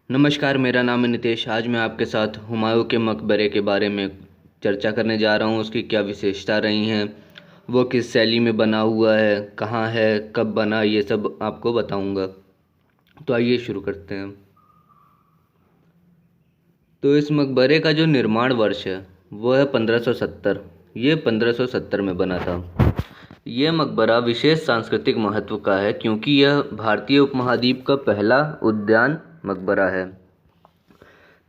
नमस्कार, मेरा नाम है नितेश। आज मैं आपके साथ हुमायूं के मकबरे के बारे में चर्चा करने जा रहा हूँ। उसकी क्या विशेषता रही हैं, वो किस शैली में बना हुआ है, कहाँ है, कब बना, ये सब आपको बताऊँगा। तो आइए शुरू करते हैं। तो इस मकबरे का जो निर्माण वर्ष है वो है 1570। ये 1570 में बना था। ये मकबरा विशेष सांस्कृतिक महत्व का है क्योंकि यह भारतीय उपमहाद्वीप का पहला उद्यान मकबरा है।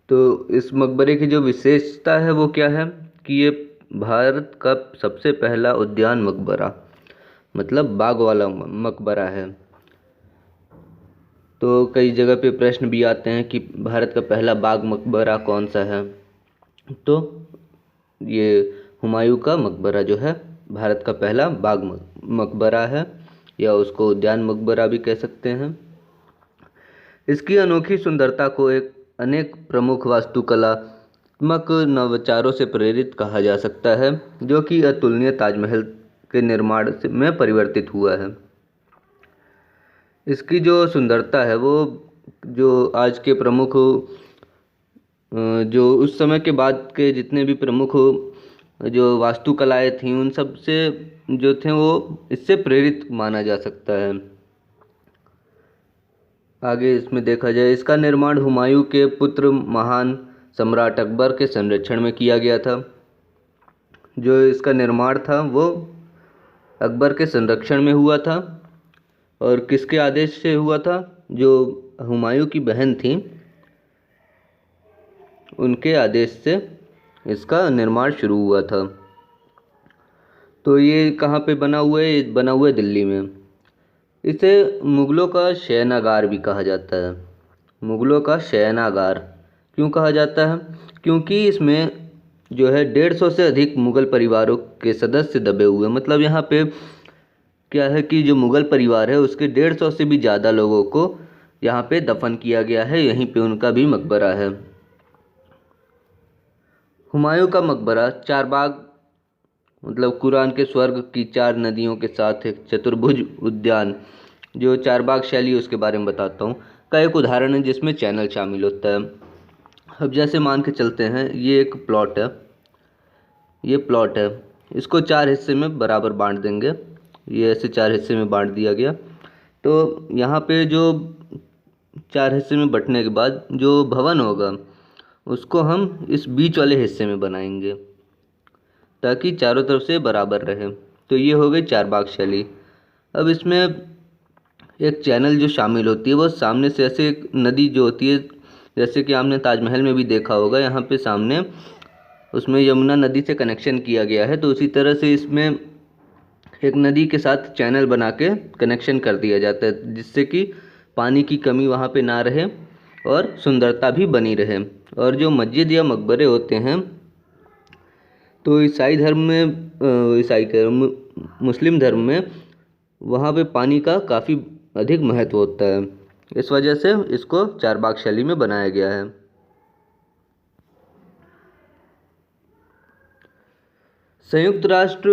तो इस मकबरे की जो विशेषता है वो क्या है कि ये भारत का सबसे पहला उद्यान मकबरा, मतलब बाग वाला मकबरा है। तो कई जगह पे प्रश्न भी आते हैं कि भारत का पहला बाग मकबरा कौन सा है। तो ये हुमायूं का मकबरा जो है भारत का पहला बाग मकबरा है, या उसको उद्यान मकबरा भी कह सकते हैं। इसकी अनोखी सुंदरता को एक अनेक प्रमुख वास्तुकलात्मक नवाचारों से प्रेरित कहा जा सकता है, जो कि अतुलनीय ताजमहल के निर्माण में परिवर्तित हुआ है। इसकी जो सुंदरता है वो जो आज के प्रमुख जो उस समय के बाद के जितने भी प्रमुख जो वास्तुकलाएं थीं उन सब से जो थे वो इससे प्रेरित माना जा सकता है। आगे इसमें देखा जाए, इसका निर्माण हुमायूं के पुत्र महान सम्राट अकबर के संरक्षण में किया गया था। जो इसका निर्माण था वो अकबर के संरक्षण में हुआ था। और किसके आदेश से हुआ था? जो हुमायूं की बहन थी उनके आदेश से इसका निर्माण शुरू हुआ था। तो ये कहाँ पे बना हुआ है? ये बना हुआ है दिल्ली में। इसे मुग़लों का शयनागार भी कहा जाता है। मुग़लों का शयनागार क्यों कहा जाता है? क्योंकि इसमें जो है 150 से अधिक मुग़ल परिवारों के सदस्य दबे हुए। मतलब यहाँ पे क्या है कि जो मुग़ल परिवार है उसके 150 से भी ज़्यादा लोगों को यहाँ पे दफन किया गया है। यहीं पे उनका भी मकबरा है। हुमायूं का मकबरा चारबाग, मतलब कुरान के स्वर्ग की 4 नदियों के साथ एक चतुर्भुज उद्यान, जो चारबाग शैली है उसके बारे में बताता हूँ, का एक उदाहरण है जिसमें चैनल शामिल होता है। अब जैसे मान के चलते हैं ये एक प्लॉट है, ये प्लॉट है, इसको 4 हिस्से में बराबर बांट देंगे। ये ऐसे 4 हिस्से में बांट दिया गया। तो यहाँ पे जो 4 हिस्से में बंटने के बाद जो भवन होगा उसको हम इस बीच वाले हिस्से में बनाएंगे ताकि चारों तरफ से बराबर रहे। तो ये हो गई चारबाग शैली। अब इसमें एक चैनल जो शामिल होती है वो सामने से ऐसे एक नदी जो होती है, जैसे कि आपने ताजमहल में भी देखा होगा, यहाँ पे सामने उसमें यमुना नदी से कनेक्शन किया गया है। तो उसी तरह से इसमें एक नदी के साथ चैनल बना के कनेक्शन कर दिया जाता है, जिससे कि पानी की कमी वहाँ पे ना रहे और सुंदरता भी बनी रहे। और जो मस्जिद या मकबरे होते हैं, तो ईसाई धर्म में मुस्लिम धर्म में वहाँ पे पानी का काफ़ी अधिक महत्व होता है। इस वजह से इसको चारबाग शैली में बनाया गया है। संयुक्त राष्ट्र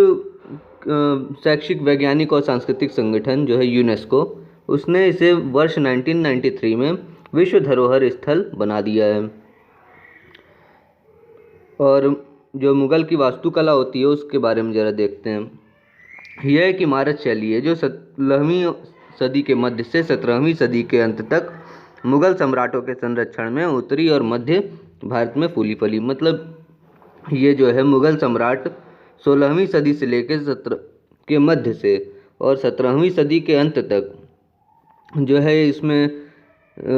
शैक्षिक, वैज्ञानिक और सांस्कृतिक संगठन जो है यूनेस्को, उसने इसे वर्ष 1993 में विश्व धरोहर स्थल बना दिया है। और जो मुग़ल की वास्तुकला होती है उसके बारे में ज़रा देखते हैं। यह एक इमारत शैली है जो 16वीं सदी के मध्य से 17वीं सदी के अंत तक मुग़ल सम्राटों के संरक्षण में उत्तरी और मध्य भारत में फूली फली। मतलब ये जो है मुग़ल सम्राट 16वीं सदी से लेकर 17 के मध्य से और 17वीं सदी के अंत तक जो है इसमें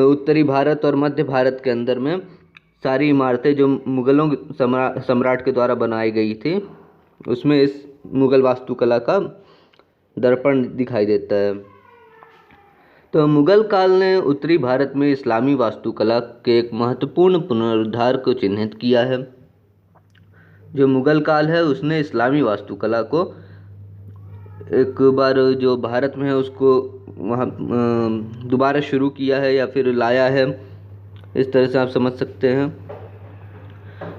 उत्तरी भारत और मध्य भारत के अंदर में सारी इमारतें जो मुग़लों सम्राट के द्वारा बनाई गई थी उसमें इस मुग़ल वास्तुकला का दर्पण दिखाई देता है। तो मुग़ल काल ने उत्तरी भारत में इस्लामी वास्तुकला के एक महत्वपूर्ण पुनरुद्धार को चिन्हित किया है। जो मुग़ल काल है उसने इस्लामी वास्तुकला को एक बार जो भारत में है उसको वहाँ दोबारा शुरू किया है या फिर लाया है, इस तरह से आप समझ सकते हैं।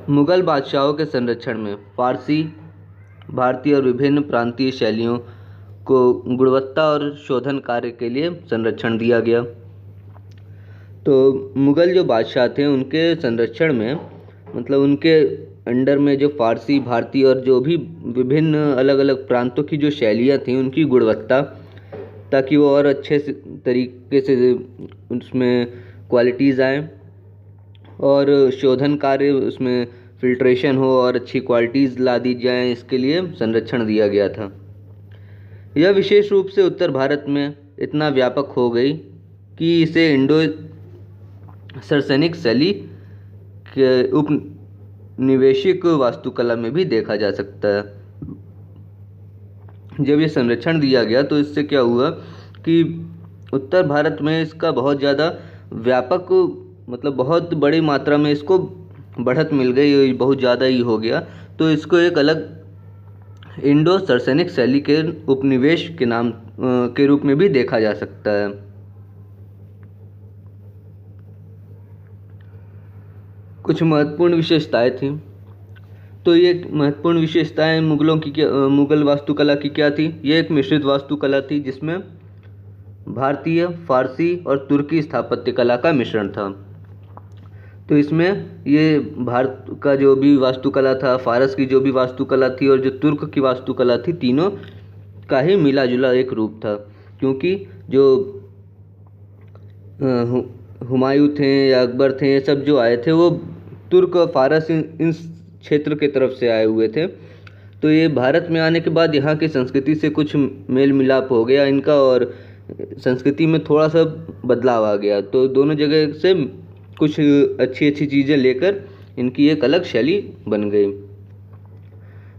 मुग़ल बादशाहों के संरक्षण में फारसी, भारतीय और विभिन्न प्रांतीय शैलियों को गुणवत्ता और शोधन कार्य के लिए संरक्षण दिया गया। तो मुग़ल जो बादशाह थे उनके संरक्षण में, मतलब उनके अंडर में जो फ़ारसी, भारतीय और जो भी विभिन्न अलग अलग प्रांतों की जो शैलियाँ थीं उनकी गुणवत्ता, ताकि वो और अच्छे से तरीके से उसमें क्वालिटीज़ आएँ और शोधन कार्य उसमें फ़िल्ट्रेशन हो और अच्छी क्वालिटीज़ ला दी जाएँ, इसके लिए संरक्षण दिया गया था। यह विशेष रूप से उत्तर भारत में इतना व्यापक हो गई कि इसे इंडो सरसैनिक शैली के उपनिवेशिक वास्तुकला में भी देखा जा सकता है। जब ये संरक्षण दिया गया तो इससे क्या हुआ कि उत्तर भारत में इसका बहुत ज़्यादा व्यापक, मतलब बहुत बड़ी मात्रा में इसको बढ़त मिल गई, बहुत ज़्यादा ही हो गया। तो इसको एक अलग इंडो सरसैनिक शैली के उपनिवेश के नाम के रूप में भी देखा जा सकता है। कुछ महत्वपूर्ण विशेषताएं थी। तो ये महत्वपूर्ण विशेषताएं मुगल वास्तुकला की क्या थी? ये एक मिश्रित वास्तुकला थी जिसमें भारतीय, फारसी और तुर्की स्थापत्य कला का मिश्रण था। तो इसमें ये भारत का जो भी वास्तुकला था, फारस की जो भी वास्तुकला थी और जो तुर्क की वास्तुकला थी, तीनों का ही मिला जुला एक रूप था। क्योंकि जो हुमायूं थे या अकबर थे, ये सब जो आए थे वो तुर्क और फारस इन क्षेत्र के तरफ से आए हुए थे। तो ये भारत में आने के बाद यहाँ की संस्कृति से कुछ मेल मिलाप हो गया इनका और संस्कृति में थोड़ा सा बदलाव आ गया। तो दोनों जगह से कुछ अच्छी अच्छी चीज़ें लेकर इनकी एक अलग शैली बन गई।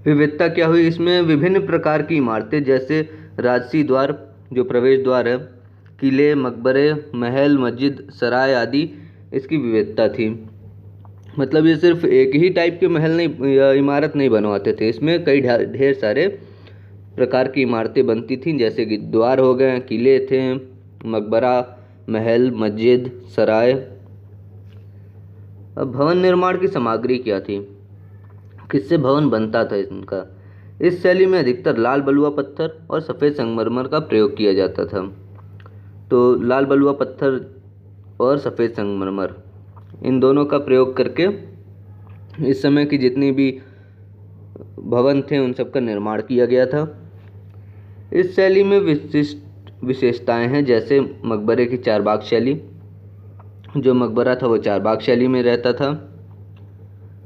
विविधता क्या हुई इसमें? विभिन्न प्रकार की इमारतें, जैसे राजसी द्वार जो प्रवेश द्वार है, किले, मकबरे, महल, मस्जिद, सराय आदि, इसकी विविधता थी। मतलब ये सिर्फ एक ही टाइप के महल नहीं या इमारत नहीं बनवाते थे, इसमें कई ढेर सारे प्रकार की इमारतें बनती थीं, जैसे कि द्वार हो गए, किले थे, मकबरा, महल, मस्जिद, सराय। अब भवन निर्माण की सामग्री क्या थी? किससे भवन बनता था इनका? इस शैली में अधिकतर लाल बलुआ पत्थर और सफ़ेद संगमरमर का प्रयोग किया जाता था। तो लाल बलुआ पत्थर और सफ़ेद संगमरमर, इन दोनों का प्रयोग करके इस समय की जितनी भी भवन थे उन सब का निर्माण किया गया था। इस शैली में विशिष्ट विशेषताएं हैं, जैसे मकबरे की चारबाग शैली। जो मकबरा था वो चारबाग शैली में रहता था।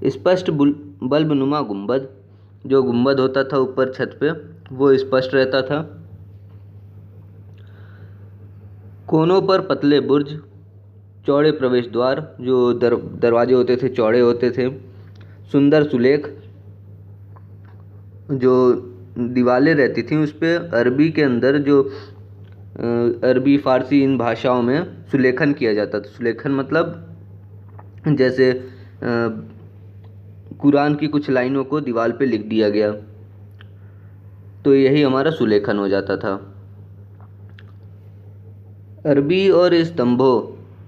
स्पष्ट बल्बनुमा गुंबद, जो गुंबद होता था ऊपर छत पे, वो स्पष्ट रहता था। कोनों पर पतले बुर्ज, चौड़े प्रवेश द्वार, जो दरवाजे होते थे चौड़े होते थे। सुंदर सुलेख, जो दीवारें रहती थीं उस पर अरबी के अंदर जो अरबी, फारसी, इन भाषाओं में सुलेखन किया जाता था। सुलेखन मतलब जैसे कुरान की कुछ लाइनों को दीवार पे लिख दिया गया, तो यही हमारा सुलेखन हो जाता था। अरबी और स्तंभों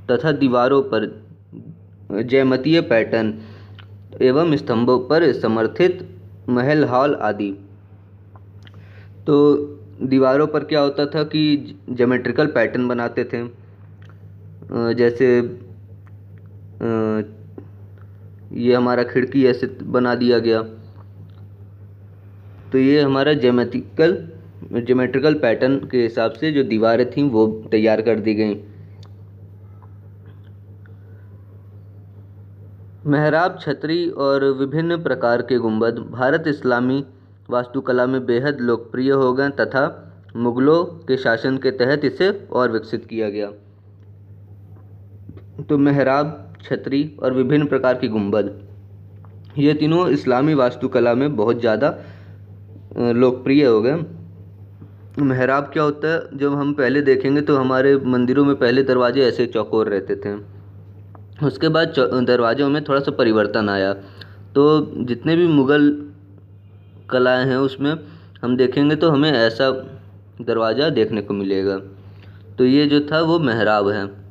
तथा दीवारों पर जयमतीय पैटर्न एवं स्तंभों पर समर्थित महल, हॉल आदि। तो दीवारों पर क्या होता था कि ज्योमेट्रिकल पैटर्न बनाते थे, जैसे ये हमारा खिड़की ऐसे बना दिया गया। तो ये हमारा ज्योमेट्रिकल पैटर्न के हिसाब से जो दीवारें थीं वो तैयार कर दी गई। मेहराब, छतरी और विभिन्न प्रकार के गुंबद भारत इस्लामी वास्तुकला में बेहद लोकप्रिय हो गए तथा मुगलों के शासन के तहत इसे और विकसित किया गया। तो मेहराब, छतरी और विभिन्न प्रकार की गुंबद, ये तीनों इस्लामी वास्तुकला में बहुत ज़्यादा लोकप्रिय हो गए। मेहराब क्या होता है? जब हम पहले देखेंगे तो हमारे मंदिरों में पहले दरवाजे ऐसे चौकोर रहते थे, उसके बाद दरवाज़ों में थोड़ा सा परिवर्तन आया। तो जितने भी मुग़ल कलाएं हैं उसमें हम देखेंगे तो हमें ऐसा दरवाज़ा देखने को मिलेगा। तो ये जो था वो मेहराब है।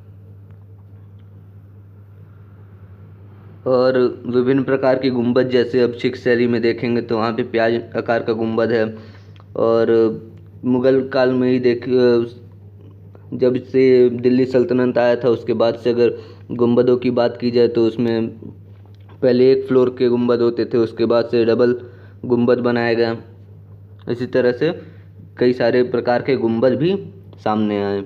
और विभिन्न प्रकार के गुंबद, जैसे अब सिख शैली में देखेंगे तो वहाँ पे प्याज आकार का गुंबद है। और मुग़ल काल में ही जब से दिल्ली सल्तनत आया था उसके बाद से अगर गुंबदों की बात की जाए तो उसमें पहले एक फ्लोर के गुंबद होते थे, उसके बाद से डबल गुंबद बनाया गया। इसी तरह से कई सारे प्रकार के गुंबद भी सामने आए।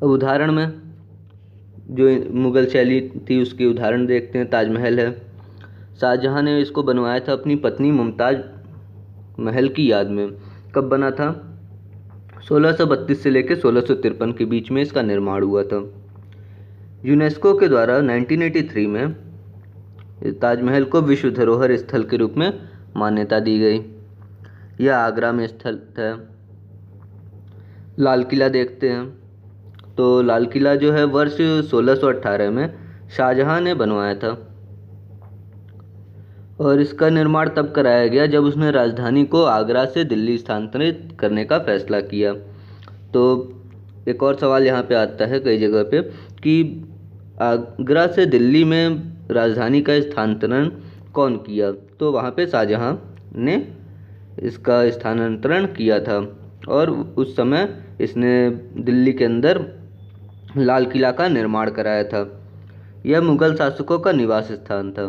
अब उदाहरण में जो मुग़ल शैली थी उसकी उदाहरण देखते हैं। ताजमहल है, शाहजहां ने इसको बनवाया था अपनी पत्नी मुमताज़ महल की याद में। कब बना था? 1632 से लेकर 1653 के बीच में इसका निर्माण हुआ था। यूनेस्को के द्वारा 1983 में ताजमहल को विश्व धरोहर स्थल के रूप में मान्यता दी गई। यह आगरा में स्थित है। लाल किला देखते हैं। तो लाल किला जो है वर्ष 1618 में शाहजहां ने बनवाया था और इसका निर्माण तब कराया गया जब उसने राजधानी को आगरा से दिल्ली स्थानांतरित करने का फैसला किया। तो एक और सवाल यहाँ पे आता है कई जगह पे कि आगरा से दिल्ली में राजधानी का स्थानांतरण कौन किया? तो वहाँ पे शाहजहां ने इसका स्थानांतरण किया था और उस समय इसने दिल्ली के अंदर लाल किला का निर्माण कराया था। यह मुग़ल शासकों का निवास स्थान था।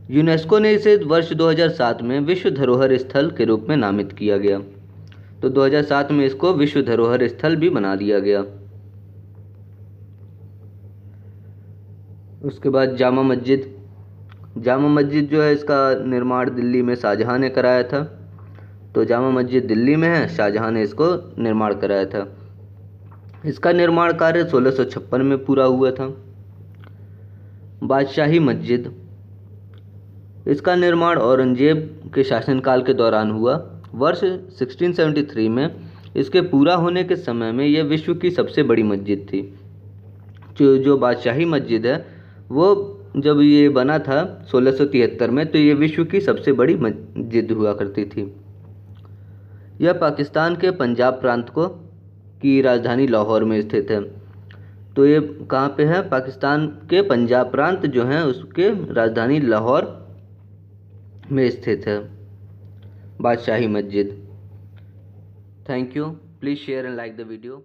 यूनेस्को ने इसे वर्ष 2007 में विश्व धरोहर स्थल के रूप में नामित किया गया। तो 2007 में इसको विश्व धरोहर स्थल भी बना दिया गया। उसके बाद जामा मस्जिद। जामा मस्जिद जो है इसका निर्माण दिल्ली में शाहजहां ने कराया था। तो जामा मस्जिद दिल्ली में है, शाहजहां ने इसको निर्माण कराया था। इसका निर्माण कार्य 1656 में पूरा हुआ था। बादशाही मस्जिद, इसका निर्माण औरंगजेब के शासनकाल के दौरान हुआ। वर्ष 1673 में इसके पूरा होने के समय में यह विश्व की सबसे बड़ी मस्जिद थी। जो बादशाही मस्जिद है वो जब ये बना था 1673 में, तो ये विश्व की सबसे बड़ी मस्जिद हुआ करती थी। यह पाकिस्तान के पंजाब प्रांत की राजधानी लाहौर में स्थित है। तो ये कहाँ पे है? पाकिस्तान के पंजाब प्रांत जो है उसके राजधानी लाहौर में स्थित है बादशाही मस्जिद। Thank you. Please share and like the video.